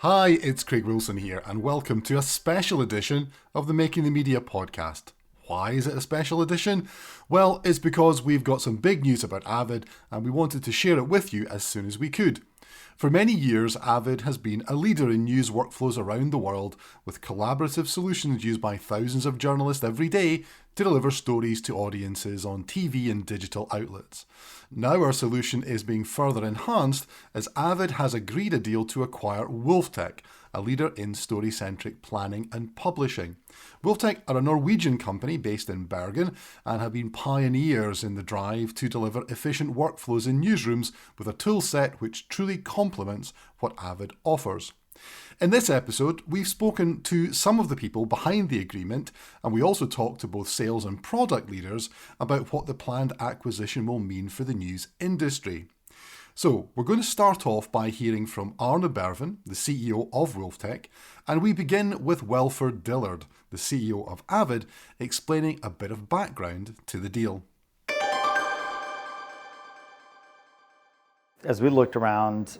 Hi, it's Craig Wilson here, and welcome to a special edition of the Making the Media podcast. Why is it a special edition? Well, it's because we've got some big news about Avid, and we wanted to share it with you as soon as we could. For many years, Avid has been a leader in news workflows around the world, with collaborative solutions used by thousands of journalists every day to deliver stories to audiences on TV and digital outlets. Now our solution is being further enhanced as Avid has agreed a deal to acquire Wolftech, a leader in story-centric planning and publishing. Wolftech are a Norwegian company based in Bergen and have been pioneers in the drive to deliver efficient workflows in newsrooms with a tool set which truly complements what Avid offers. In this episode, we've spoken to some of the people behind the agreement, and we also talked to both sales and product leaders about what the planned acquisition will mean for the news industry. So, we're going to start off by hearing from Arne Berven, the CEO of Wolftech, and we begin with Welford Dillard, the CEO of Avid, explaining a bit of background to the deal. As we looked around,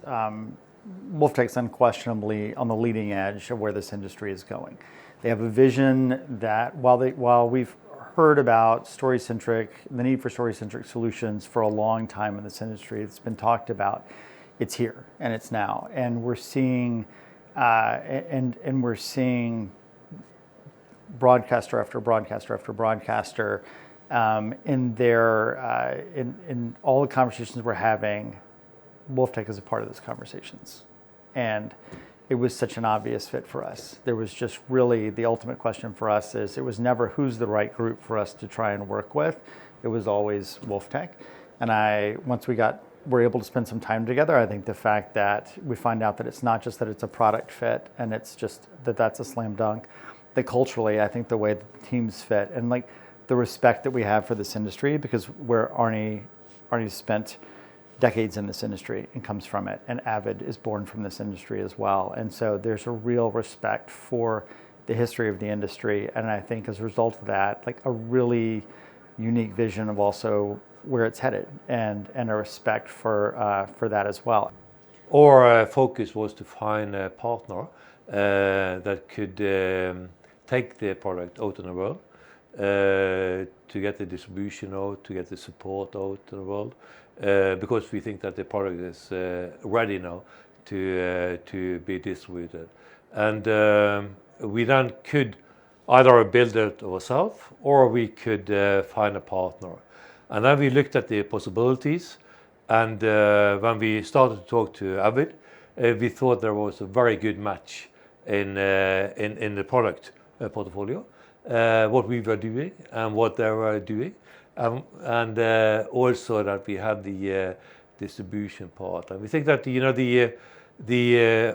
Wolftech's unquestionably on the leading edge of where this industry is going. They have a vision that while we've heard about story-centric, the need for story-centric solutions for a long time in this industry, it's been talked about. It's here and it's now, and we're seeing broadcaster after broadcaster after broadcaster in all the conversations we're having. Wolftech is a part of those conversations, and it was such an obvious fit for us. There was just really the ultimate question for us is it was never who's the right group for us to try and work with. It was always Wolftech. And once we were able to spend some time together, I think the fact that we find out that it's not just that it's a product fit and it's just that's a slam dunk, that culturally I think the way that the teams fit and like the respect that we have for this industry, because where Arne spent decades in this industry and comes from it, and Avid is born from this industry as well. And so there's a real respect for the history of the industry, and I think as a result of that, like a really unique vision of also where it's headed, and a respect for that as well. Our focus was to find a partner that could take the product out in the world, to get the distribution out, to get the support out in the world, because we think that the product is ready now to be distributed. And we then could either build it ourselves or we could find a partner. And then we looked at the possibilities, and when we started to talk to Avid, we thought there was a very good match in the product portfolio, what we were doing and what they were doing. And also that we had the distribution part, and we think that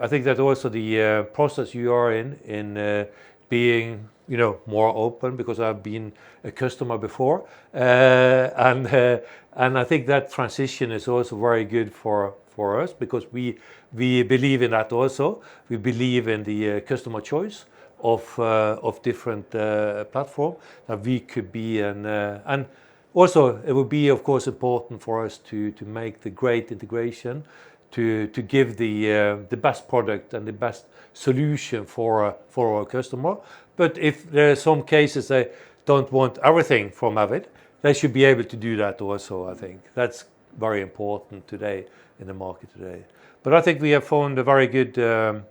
I think that also the process you are in being more open, because I've been a customer before, and I think that transition is also very good for us, because we believe in that also. We believe in the customer choice of different platform that we could be and also, it would be, of course, important for us to make the great integration, to give the best product and the best solution for our customer. But if there are some cases they don't want everything from Avid, they should be able to do that also, I think. That's very important today in the market today. But I think we have found a very good, there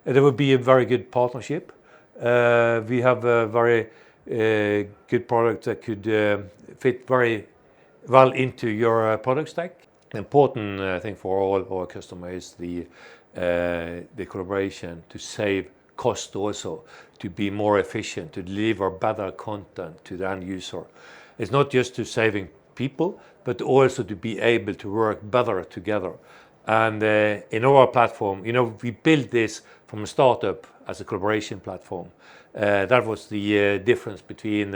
would be a very good partnership. We have a very good product that could fit very well into your product stack. The important thing for all our customers is the collaboration to save cost also, to be more efficient, to deliver better content to the end user. It's not just to saving people, but also to be able to work better together. And in our platform, we built this from a startup as a collaboration platform. That was the difference between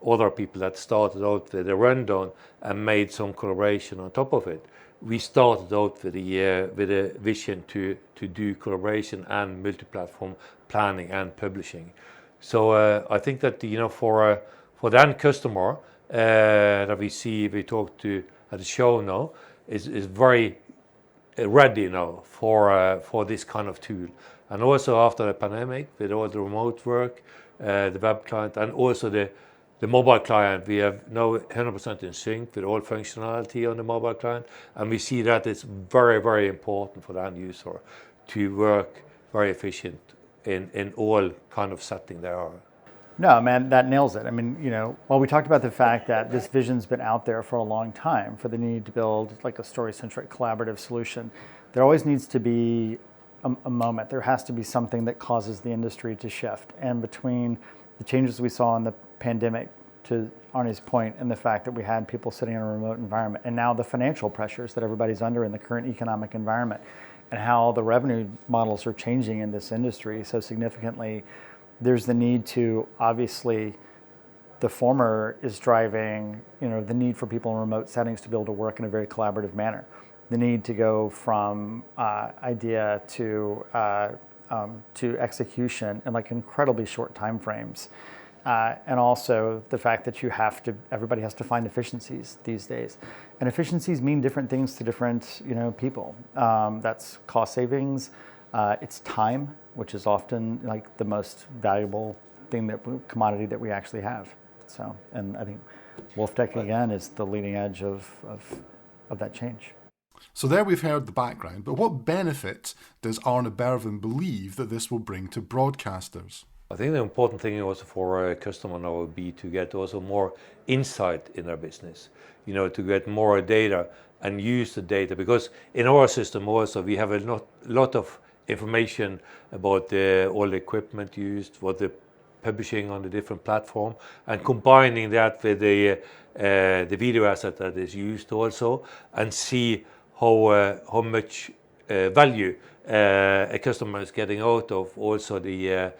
other people that started out with a rundown and made some collaboration on top of it. We started out with a vision to do collaboration and multi-platform planning and publishing. So I think that for the end customer that we talk to at the show now is very ready now for this kind of tool. And also after the pandemic, with all the remote work, the web client, and also the mobile client, we have now 100% in sync with all functionality on the mobile client, and we see that it's very, very important for the end user to work very efficient in all kind of setting there are. No, man, that nails it. I mean, while we talked about the fact that this vision's been out there for a long time for the need to build like a story-centric collaborative solution, there always needs to be a moment. There has to be something that causes the industry to shift. And between the changes we saw in the pandemic, to Arne's point, and the fact that we had people sitting in a remote environment, and now the financial pressures that everybody's under in the current economic environment, and how the revenue models are changing in this industry so significantly, there's the need to, obviously, the former is driving, the need for people in remote settings to be able to work in a very collaborative manner. The need to go from idea to execution in like incredibly short time frames. And also the fact that everybody has to find efficiencies these days. And efficiencies mean different things to different, people. That's cost savings, it's time, which is often like the most valuable commodity that we actually have. So, and I think Wolftech again is the leading edge of that change. So there we've heard the background, but what benefits does Arne Berven believe that this will bring to broadcasters? I think the important thing also for a customer now would be to get also more insight in their business, to get more data and use the data, because in our system also we have a lot of information about all the equipment used, what the publishing on the different platform, and combining that with the video asset that is used also, and see how much value a customer is getting out of also the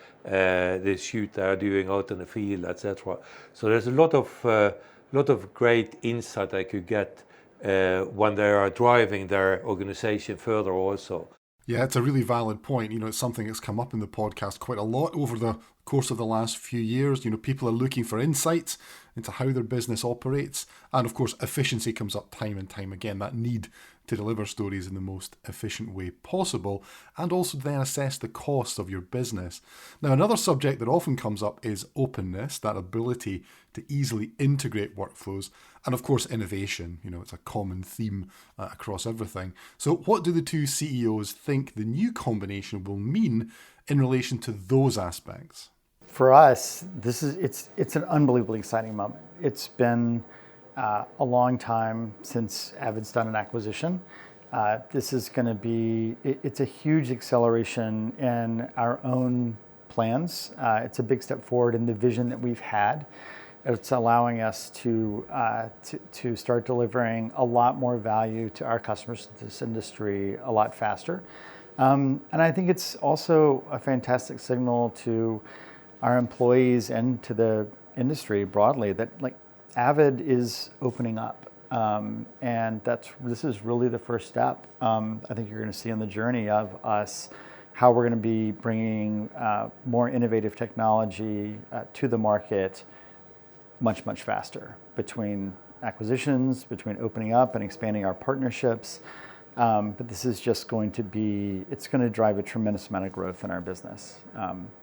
shoot they are doing out in the field, etc. So there's a lot of great insight they could get when they are driving their organization further also. Yeah, it's a really valid point. It's something that's come up in the podcast quite a lot over the course of the last few years. People are looking for insights into how their business operates. And of course, efficiency comes up time and time again, that need to deliver stories in the most efficient way possible, and also then assess the cost of your business. Now, another subject that often comes up is openness, that ability to easily integrate workflows, and of course, innovation. It's a common theme across everything. So what do the two CEOs think the new combination will mean in relation to those aspects? For us, it's an unbelievably exciting moment. It's been a long time since Avid's done an acquisition. This is going to be, it's a huge acceleration in our own plans. It's a big step forward in the vision that we've had. It's allowing us to start delivering a lot more value to our customers in this industry a lot faster. And I think it's also a fantastic signal to our employees and to the industry broadly that Avid is opening up, and this is really the first step. I think you're going to see on the journey of us how we're going to be bringing more innovative technology to the market much, much faster, between acquisitions, between opening up and expanding our partnerships. But this is just going to it's going to drive a tremendous amount of growth in our business.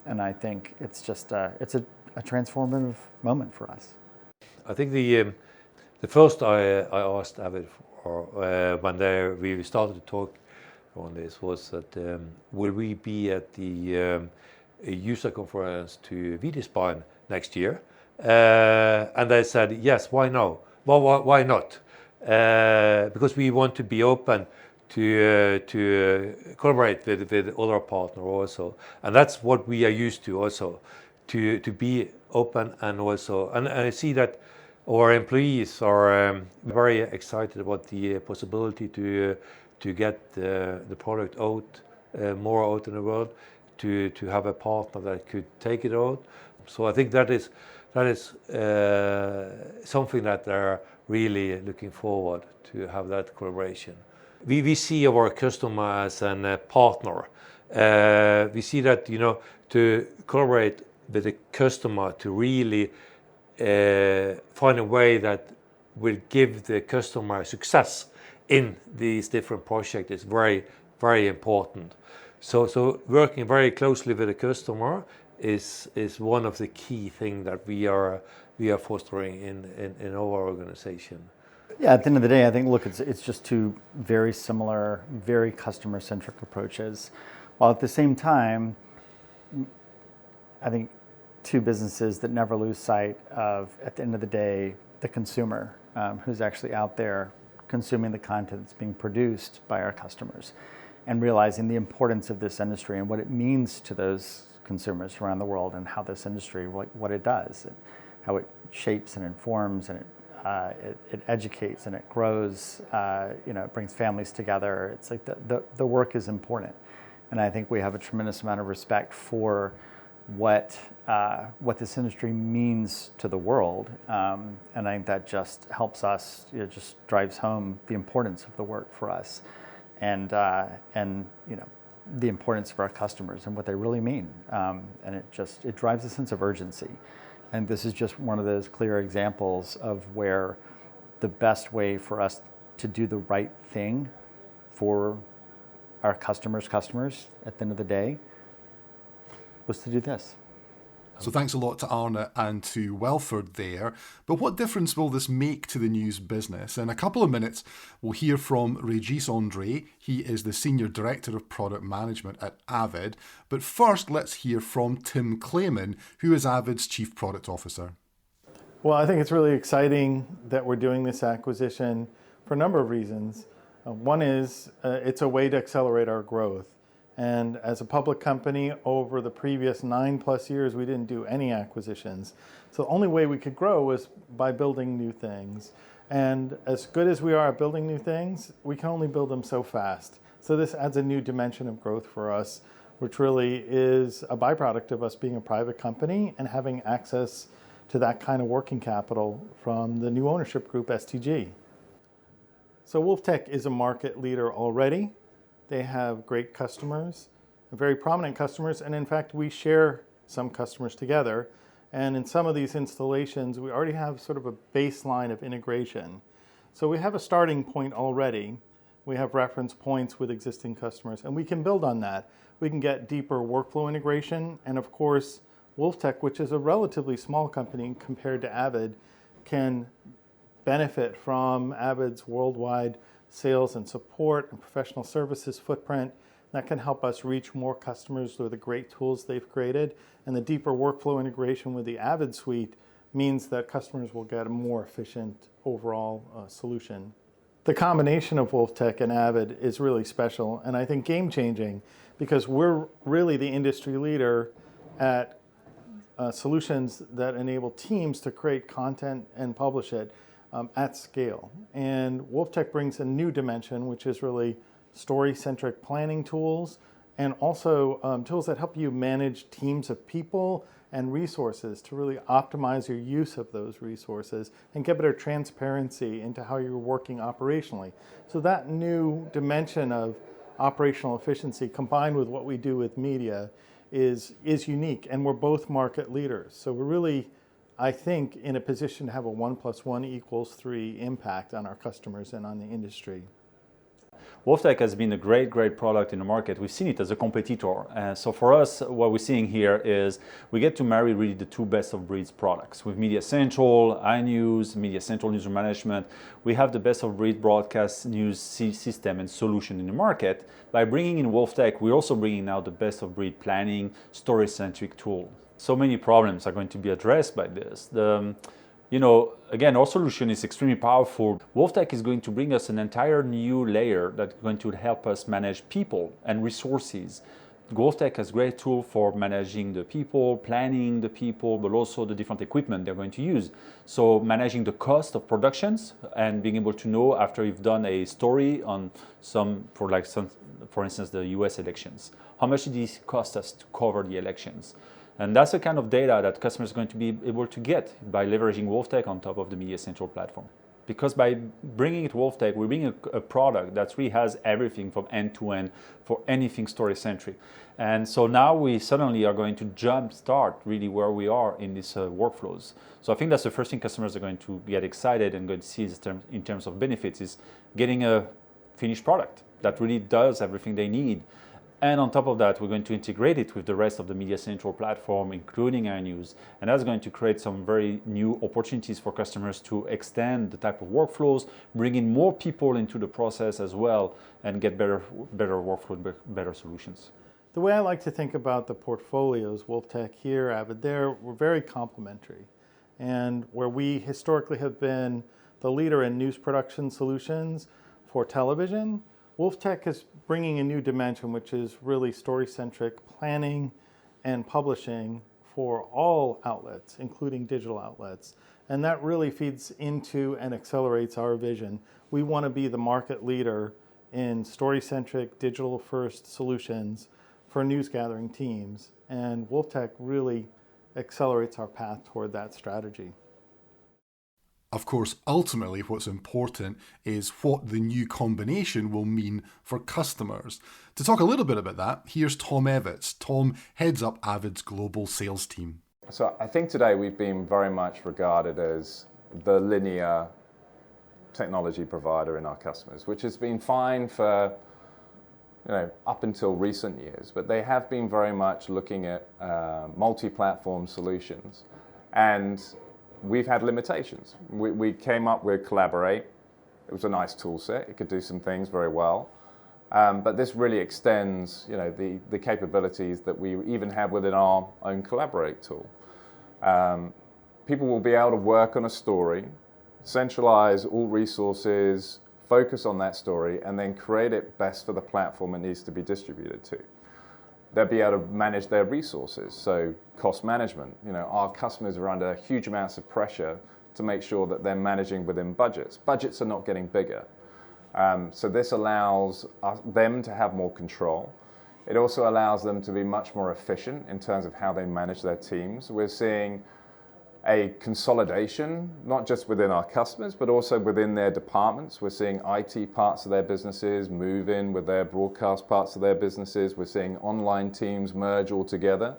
And I think it's just it's a transformative moment for us. I think the first I asked Avid for when we started to talk on this was that will we be at the user conference to VDSpine next year? And they said yes. Why no? Well, why not? Because we want to be open to collaborate with other partners also, and that's what we are used to also, to be open, and also and I see that our employees are very excited about the possibility to get the product out more out in the world, to have a partner that could take it out. So I think that is something that they're really looking forward to have that collaboration. We see our customer as a partner. We see that to collaborate with the customer to really find a way that will give the customer success in these different projects is very, very important. So working very closely with the customer is one of the key things that we are fostering in our organization. Yeah, at the end of the day, I think, look, it's just two very similar, very customer-centric approaches, while at the same time, I think two businesses that never lose sight of, at the end of the day, the consumer who's actually out there consuming the content that's being produced by our customers, and realizing the importance of this industry and what it means to those consumers around the world, and how this industry, what it does, and how it shapes and informs, and it educates and it grows. It brings families together. It's like the work is important, and I think we have a tremendous amount of respect for what this industry means to the world, and I think that just helps us. It just drives home the importance of the work for us, and the importance of our customers and what they really mean, and it drives a sense of urgency. And this is just one of those clear examples of where the best way for us to do the right thing for our customers at the end of the day was to do this. So thanks a lot to Arne and to Welford there. But what difference will this make to the news business? In a couple of minutes, we'll hear from Régis André. He is the Senior Director of Product Management at Avid. But first, let's hear from Tim Clayman, who is Avid's Chief Product Officer. Well, I think it's really exciting that we're doing this acquisition for a number of reasons. One is it's a way to accelerate our growth. And as a public company, over the previous 9+ years, we didn't do any acquisitions. So the only way we could grow was by building new things. And as good as we are at building new things, we can only build them so fast. So this adds a new dimension of growth for us, which really is a byproduct of us being a private company and having access to that kind of working capital from the new ownership group, STG. So Wolftech is a market leader already. They have great customers, very prominent customers, and in fact, we share some customers together. And in some of these installations, we already have sort of a baseline of integration. So we have a starting point already. We have reference points with existing customers, and we can build on that. We can get deeper workflow integration, and of course, Wolftech, which is a relatively small company compared to Avid, can benefit from Avid's worldwide sales and support and professional services footprint. That can help us reach more customers with the great tools they've created. And the deeper workflow integration with the Avid suite means that customers will get a more efficient overall solution. The combination of Wolftech and Avid is really special, and I think game-changing, because we're really the industry leader at solutions that enable teams to create content and publish it at scale. And Wolftech brings a new dimension, which is really story-centric planning tools, and also tools that help you manage teams of people and resources to really optimize your use of those resources and get better transparency into how you're working operationally. So that new dimension of operational efficiency combined with what we do with media is unique, and we're both market leaders. So we're really, I think, in a position to have a 1 + 1 = 3 impact on our customers and on the industry. Wolftech has been a great product in the market. We've seen it as a competitor. So for us, what we're seeing here is we get to marry really the two best of breeds products. With MediaCentral, iNews, MediaCentral Newsroom Management, we have the best of breed broadcast news system and solution in the market. By bringing in Wolftech, we're also bringing now the best of breed planning, story-centric tool. So many problems are going to be addressed by this. Again, our solution is extremely powerful. Wolftech is going to bring us an entire new layer that's going to help us manage people and resources. Wolftech has great tool for managing the people, planning the people, but also the different equipment they're going to use. So managing the cost of productions and being able to know after you've done a story on for instance, the US elections, how much did it cost us to cover the elections? And that's the kind of data that customers are going to be able to get by leveraging Wolftech on top of the MediaCentral platform. Because by bringing it Wolftech, we're bringing a product that really has everything from end to end for anything story-centric. And so now we suddenly are going to jumpstart really where we are in these workflows. So I think that's the first thing customers are going to get excited and going to see in terms of benefits is getting a finished product that really does everything they need And on top of that, we're going to integrate it with the rest of the MediaCentral platform, including iNews. And that's going to create some very new opportunities for customers to extend the type of workflows, bring in more people into the process as well, and get better workflow, better solutions. The way I like to think about the portfolios, Wolftech here, Avid there, we're very complementary. And where we historically have been the leader in news production solutions for television, Wolftech is bringing a new dimension, which is really story-centric planning and publishing for all outlets, including digital outlets. And that really feeds into and accelerates our vision. We want to be the market leader in story-centric, digital-first solutions for news gathering teams. And Wolftech really accelerates our path toward that strategy. Of course, ultimately what's important is what the new combination will mean for customers. To talk a little bit about that, here's Tom Evitts. Tom heads up Avid's global sales team. So I think today we've been very much regarded as the linear technology provider in our customers, which has been fine for up until recent years, but they have been very much looking at multi-platform solutions. And we've had limitations. We came up with Collaborate. It was a nice tool set. It could do some things very well. But this really extends the capabilities that we even have within our own Collaborate tool. People will be able to work on a story, centralize all resources, focus on that story, and then create it best for the platform it needs to be distributed to. They'll be able to manage their resources, so cost management. Our customers are under huge amounts of pressure to make sure that they're managing within budgets. Budgets are not getting bigger. So this allows them to have more control. It also allows them to be much more efficient in terms of how they manage their teams. We're seeing a consolidation, not just within our customers, but also within their departments. We're seeing IT parts of their businesses move in with their broadcast parts of their businesses. We're seeing online teams merge all together.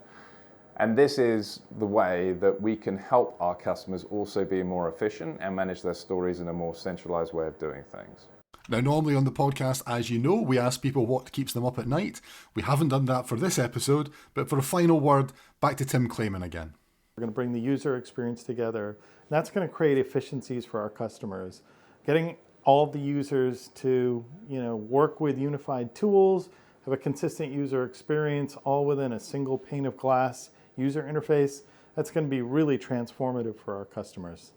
And this is the way that we can help our customers also be more efficient and manage their stories in a more centralized way of doing things. Now, normally on the podcast, as you know, we ask people what keeps them up at night. We haven't done that for this episode, but for a final word, back to Tim Clayman again. We're going to bring the user experience together. And that's going to create efficiencies for our customers. Getting all the users to work with unified tools, have a consistent user experience, all within a single pane of glass user interface. That's going to be really transformative for our customers.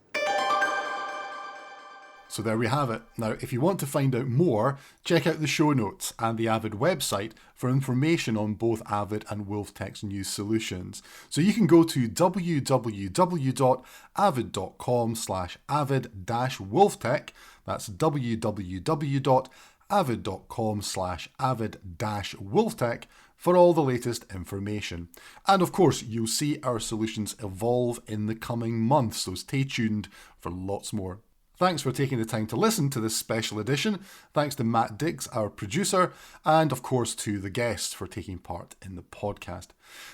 So there we have it. Now, if you want to find out more, check out the show notes and the Avid website for information on both Avid and Wolftech's new solutions. So you can go to www.avid.com/avid-wolftech. That's www.avid.com/avid-wolftech for all the latest information. And of course, you'll see our solutions evolve in the coming months, so stay tuned for lots more. Thanks for taking the time to listen to this special edition. Thanks to Matt Diggs, our producer, and of course to the guests for taking part in the podcast.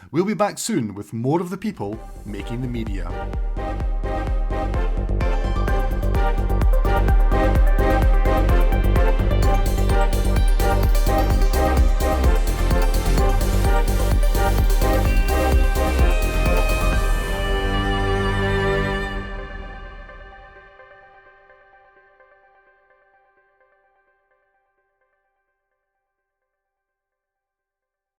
We'll be back soon with more of the people making the media.